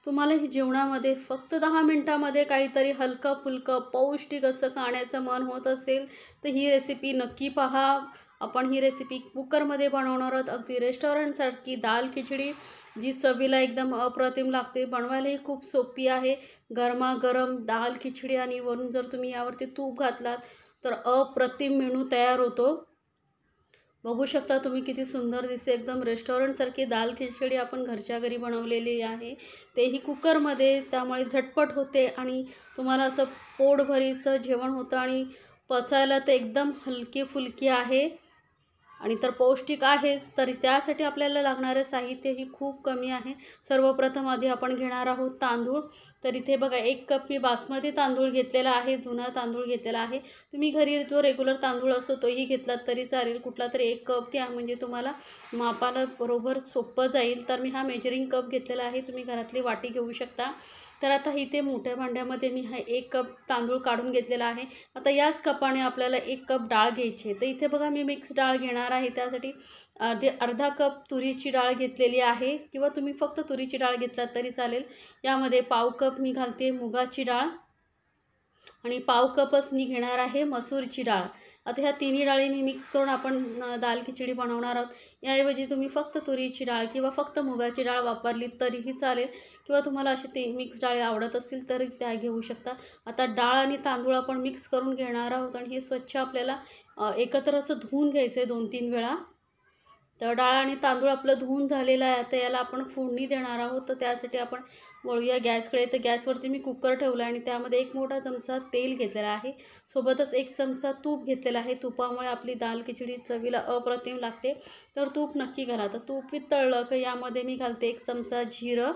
तुम्हाला ही जेवणामध्ये फक्त 10 मिनिटामध्ये काहीतरी हलकं-फुलकं पौष्टिक असं खाण्याचं मन होत असेल, तर ही रेसिपी नक्की पहा. आपण ही रेसिपी कुकरमध्ये बनवणार आहोत. अगदी रेस्टॉरंटसारखी दाल खिचडी, जी चवीला एकदम अप्रतिम लागते. बनवायलाही खूप सोपी आहे. गरमागरम दाल खिचडी आणि वरून जर तुम्ही यावरती तूप घातलात, तर अप्रतिम मेनू तयार होतो. बघू शकता तुम्ही किती सुंदर दिसते. एकदम रेस्टॉरंटसारखी दाल खिचडी आपण घरच्या घरी बनवलेली आहे. तेही कुकरमध्ये. त्यामुळे झटपट होते आणि तुम्हाला असं पोटभरीचं जेवण होतं आणि पचायला तर एकदम हलकी-फुलकी आहे आणि तर पौष्टिक आहेच. तर त्यासाठी आपल्याला लागणारं साहित्यही खूप कमी आहे. सर्वप्रथम आधी आपण घेणार आहोत तांदूळ. तर इथे बघा 1 कप मी बासमती तांदूळ घेतलेला आहे, जुना तांदूळ घेतलेला आहे. तुम्ही घरी जो रेग्युलर तांदूळ असतो तोही घेतलात तरी चालेल. कुठला तरी 1 कप घ्या, म्हणजे तुम्हाला मापाला बरोबर सोपं जाईल. तर मी हा मेजरिंग कप घेतलेला आहे. तुम्ही घरातली वाटी घेऊ शकता. तर आता इथे मोठ्या भांड्यामध्ये मी हा 1 कप तांदूळ काढून घेतलेला आहे. आता याच कपाने आपल्याला 1 कप डाळ घ्यायची आहे. तर इथे बघा मी मिक्स डाळ घेणार आहे. त्यासाठी अर्धा कप तुरीची डाळ घेतलेली आहे, किंवा तुम्ही फक्त तुरीची डाळ घेतलात तरी चालेल. यामध्ये पाव कप मी घालते मुगाची डाळ आणि पाव कपच मी घेणार आहे मसूरची डाळ. आता ह्या तिन्ही डाळी मी मिक्स करून आपण दाल खिचडी बनवणार आहोत. याऐवजी तुम्ही फक्त तुरीची डाळ किंवा फक्त मुगाची डाळ वापरली तरीही चालेल, किंवा तुम्हाला अशी ते मिक्स डाळी आवडत असतील तरी त्या घेऊ शकता. आता डाळ आणि तांदूळ आपण मिक्स करून घेणार आहोत आणि हे स्वच्छ आपल्याला एकत्र असं धुवून घ्यायचं आहे 2-3 वेळा. तर डाळ आणि तांदूळ आपलं धुवून झालेलं आहे. आता याला आपण फोडणी देणार आहोत. तर त्यासाठी आपण वळूया गॅसकडे. तर गॅसवरती मी कुकर ठेवला आणि त्यामध्ये 1 मोठा चमचा तेल घेतलेला आहे. सोबतच 1 चमचा तूप घेतलेला आहे. तुपामुळे आपली दाल खिचडी चवीला अप्रतिम लागते. तर तूप नक्की घाला. तर तूप वितळलं की यामध्ये मी घालते 1 चमचा जिरं.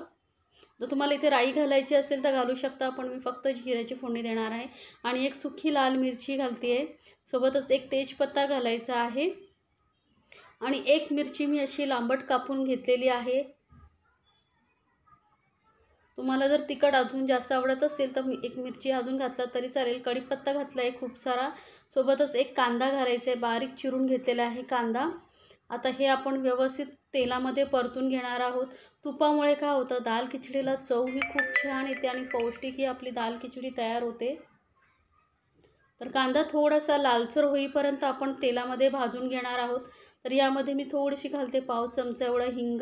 जर तुम्हाला इथे राई घालायची असेल तर घालू शकता, पण मी फक्त जिऱ्याची फोडणी देणार आहे. आणि 1 सुकी लाल मिरची घालते आहे. सोबतच 1 तेजपत्ता घालायचा आहे आणि 1 मिरची मी अशी लांबट कापून घेतलेली आहे. तुम्हाला जर तिखट अजून जास्त आवडत असेल तर 1 मिरची अजून घातला तरी चालेल. कढीपत्ता घातला आहे खूप सारा. सोबतच 1 कांदा घालायचा आहे, बारीक चिरून घेतलेला आहे कांदा. आता हे आपण व्यवस्थित तेलामध्ये परतून घेणार आहोत. तुपामुळे काय होतं, दाल खिचडीला चवही खूप छान येते आणि पौष्टिकही आपली दाल खिचडी तयार होते. तर कांदा थोडासा लालसर होईपर्यंत आपण तेलामध्ये भाजून घेणार आहोत. तर यामध्ये मी थोडीशी घालते पाव चमचा एवढा हिंग.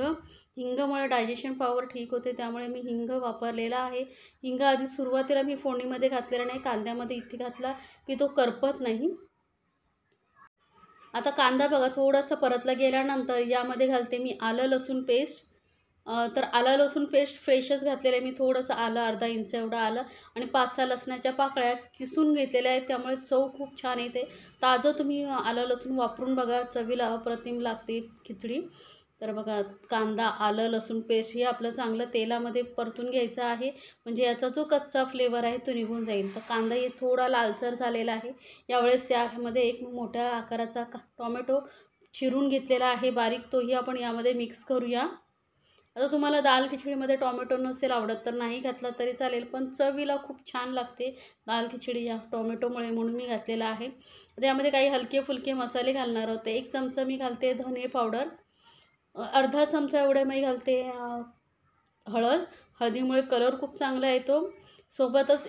हिंगामुळे डायजेशन पॉवर ठीक होते, त्यामुळे मी हिंग वापरलेला आहे. हिंग आधी सुरुवातीला मी फोडणीमध्ये घातलेला नाही, कांद्यामध्ये इथे घातला की तो करपत नाही. आता कांदा बघा थोडासा परतला गेल्यानंतर यामध्ये घालते मी आलं लसूण पेस्ट. तर आलं लसूण पेस्ट फ्रेशच घातलेलं आहे मी. थोडंसं आलं, अर्धा इंच एवढं आलं आणि 5-6 लसणाच्या पाकळ्या किसून घेतलेल्या आहेत. त्यामुळे चव खूप छान येते. ताजं तुम्ही आलं लसूण वापरून बघा, चवीला अप्रतिम लागते खिचडी. तर बघा कांदा, आलं लसूण पेस्ट हे आपलं चांगलं तेलामध्ये परतून घ्यायचं आहे, म्हणजे याचा जो कच्चा फ्लेवर आहे तो निघून जाईल. तर कांदा हे थोडा लालसर झालेला आहे. यावेळेस यामध्ये 1 मोठ्या आकाराचा टोमॅटो चिरून घेतलेला आहे बारीक, तोही आपण यामध्ये मिक्स करूया. आता तुम्हाला दाल खिचडीमध्ये टोमॅटो नसेल आवडत तर नाही घातला तरी चालेल, पण चवीला खूप छान लागते दाल खिचडी या टोमॅटोमुळे, म्हणून मी घातलेला आहे. त्यामध्ये काही हलके-फुलके मसाले घालणार होते. 1 चमचा मी घालते धने पावडर. अर्धा चमचा एवढे मी घालते हळद. हळदीमुळे कलर खूप चांगला येतो. सोबतच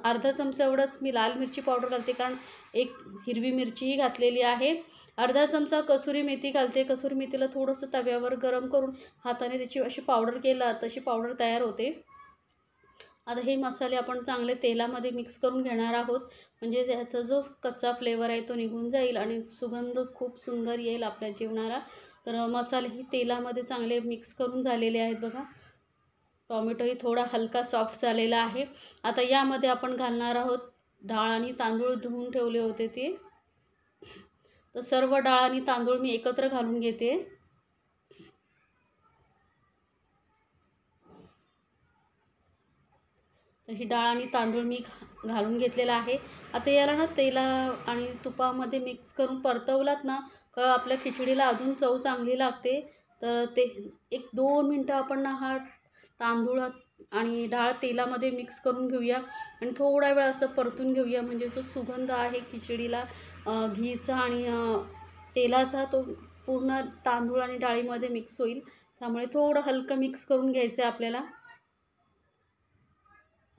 अर्धा चमचा एवढंच मी लाल मिरची पावडर घालते, कारण 1 हिरवी मिरचीही घातलेली आहे. अर्धा चमचा कसुरी मेथी घालते. कसुरी मेथीला थोडंसं तव्यावर गरम करून हाताने त्याची अशी पावडर केला तशी पावडर तयार होते. आता हे मसाले आपण चांगले तेलामध्ये मिक्स करून घेणार आहोत, म्हणजे त्याचा जो कच्चा फ्लेवर आहे तो निघून जाईल आणि सुगंध खूप सुंदर येईल आपल्या जेवणाला. तर मसालेही तेलामध्ये चांगले मिक्स करून झालेले आहेत बघा. टोमॅटोही थोडा हलका सॉफ्ट झालेला आहे. आता यामध्ये आपण घालणार आहोत डाळ आणि तांदूळ धुवून ठेवले होते ते. तर सर्व डाळ आणि तांदूळ मी एकत्र घालून घेते. तर ही डाळ आणि तांदूळ मी घालून घेतलेला आहे. आता याला ना तेला आणि तुपामध्ये मिक्स करून परतवलात ना का आपल्या खिचडीला अजून चव चांगली लागते. तर ते 1-2 मिनटं आपण ना हा तांदूळ आणि डाळ तेलामध्ये मिक्स करून घेऊया आणि थोडा वेळ असं परतून घेऊया, म्हणजे जो सुगंध आहे खिचडीला घीचा आणि तेलाचा तो पूर्ण तांदूळ आणि डाळीमध्ये मिक्स होईल. त्यामुळे थोडं हलकं मिक्स करून घ्यायचं आहे आपल्याला.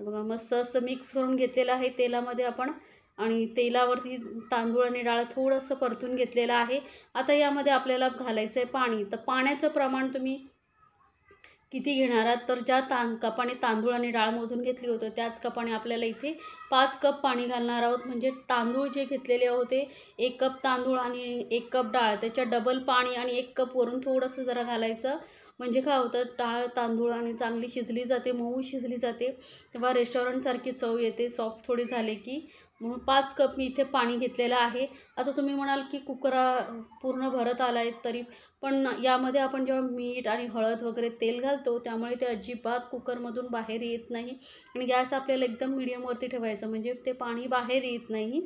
तर बघा मस्त असं मिक्स करून घेतलेलं आहे तेलामध्ये आपण, आणि तेलावरती तांदूळ आणि डाळ थोडंसं परतून घेतलेलं आहे. आता यामध्ये आपल्याला घालायचं आहे पाणी. तर पाण्याचं प्रमाण तुम्ही किती घेणार आहात, तर ज्या कपाने तांदूळ आणि डाळ मोजून घेतली होतं त्याच कपाने आपल्याला इथे 5 कप पाणी घालणार आहोत. म्हणजे तांदूळ जे घेतलेले होते 1 कप तांदूळ आणि 1 कप डाळ, त्याच्या डबल पाणी आणि 1 कप वरून थोडंसं जरा घालायचं. म्हणजे काय होतं, डाळ तांदूळ आणि चांगली शिजली जाते, मऊ शिजली जाते, तेव्हा रेस्टॉरंटसारखी चव येते सॉफ्ट थोडी झाले की. म्हणून 5 कप मी इथे पाणी घेतलेलं आहे. आता तुम्ही म्हणाल की कुकर पूर्ण भरत आला आहे तरी, पण यामध्ये आपण जेव्हा मीठ आणि हळद वगैरे तेल घालतो त्यामुळे ते अजिबात कुकरमधून बाहेर येत नाही. आणि गॅस आपल्याला एकदम मीडियमवरती ठेवायचं, म्हणजे ते पाणी बाहेर येत नाही.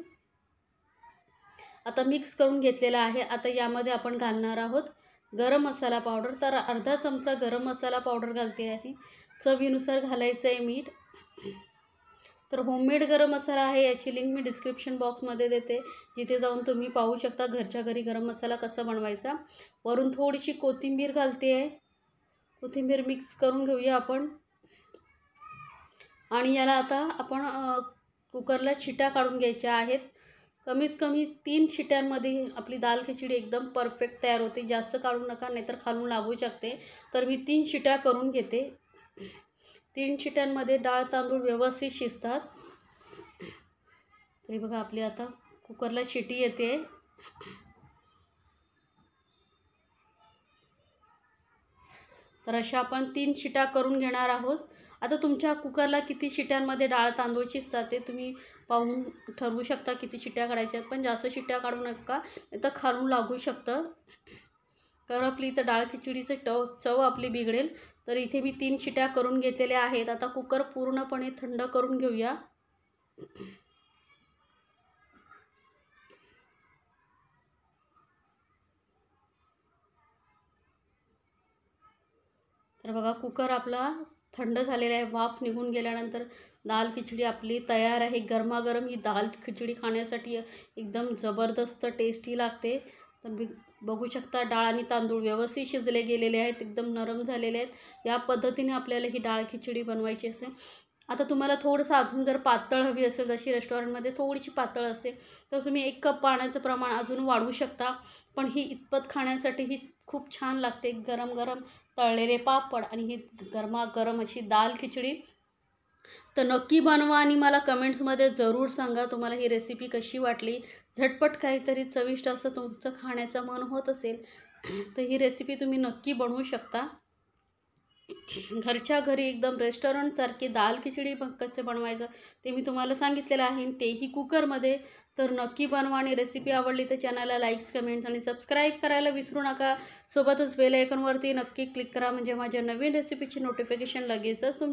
आता मिक्स करून घेतलेलं आहे. आता यामध्ये आपण घालणार आहोत गरम मसाला पावडर. तर अर्धा चमचा गरम मसाला पावडर घालते आहे. चवीनुसार घालायचं आहे मीठ. तर होममेड गरम मसाला आहे, याची लिंक मी डिस्क्रिप्शन बॉक्समध्ये देते, जिथे जाऊन तुम्ही पाहू शकता घरच्या घरी गरम मसाला कसा बनवायचा. वरून थोडीशी कोथिंबीर घालते आहे. कोथिंबीर मिक्स करून घेऊया आपण. आणि याला आता आपण कुकरला शिट्या काढून घ्यायच्या आहेत. कमीत कमी 3 शिट्यांमध्ये आपली दाल खिचडी एकदम परफेक्ट तयार होते. जास्त काढू नका, नाहीतर खालून लागू शकते. तर मी 3 शिट्या करून घेते. 3 शिट्यांमध्ये डाळ तांदूळ व्यवस्थित शिजतात. तरी बघा आपली आता कुकरला शिटी येते. तर अशा आपण 3 शिट्या करून घेणार आहोत. आता तुमच्या कुकरला किती शिट्यांमध्ये डाळ तांदूळ शिजतात ते तुम्ही पाहून ठरवू शकता किती शिट्या काढायच्या आहेत. पण जास्त शिट्या काढू नका, नाही तर खालून लागू शकतं. कारण आपली इथं डाळ खिचडीचं चव आपली बिघडेल. तर इथे मी 3 शिट्या करून घेतलेल्या आहेत. आता कुकर पूर्णपणे थंड करून घेऊया. तर बघा कुकर आपला थंड झालेला आहे. वाफ निघून गेल्यानंतर दाल खिचडी आपली तयार आहे. गरमागरम ही दाल खिचडी खाण्यासाठी एकदम जबरदस्त टेस्टी लागते. तर बघू शकता डाळ आणि तांदूळ व्यवस्थित शिजले गेलेले आहेत, एकदम नरम झालेले आहेत. या पद्धतीने आपल्याला ही डाळ खिचडी बनवायची असेल. आता तुम्हाला थोडंसं अजून जर पातळ हवी असेल, जशी रेस्टॉरंटमध्ये थोडीशी पातळ असते, तर तुम्ही 1 कप पाण्याचं प्रमाण अजून वाढवू शकता. पण ही इतपत खाण्यासाठी ही खूप छान लागते. गरम गरम तळलेले पापड आणि ही गरमागरम अशी दाल खिचडी. तर नक्की बनवा आणि मला कमेंट्समध्ये जरूर सांगा तुम्हाला ही रेसिपी कशी वाटली. झटपट काहीतरी चविष्ट असं तुमचं खाण्याचं मन होत असेल तर ही रेसिपी तुम्ही नक्की बनवू शकता. घरच्या घरी एकदम रेस्टॉरंटसारखी दाल खिचडी कसे बनवायचं ते मी तुम्हाला सांगितलेलं आहे, तेही कुकरमध्ये. तर नक्की बनवा. आणि रेसिपी आवडली तर चॅनलला लाईक्स कमेंट्स आणि सबस्क्राईब करायला विसरू नका. सोबतच बेल आयकॉनवरती नक्की क्लिक करा, म्हणजे माझ्या नवीन रेसिपीची नोटिफिकेशन लगेचच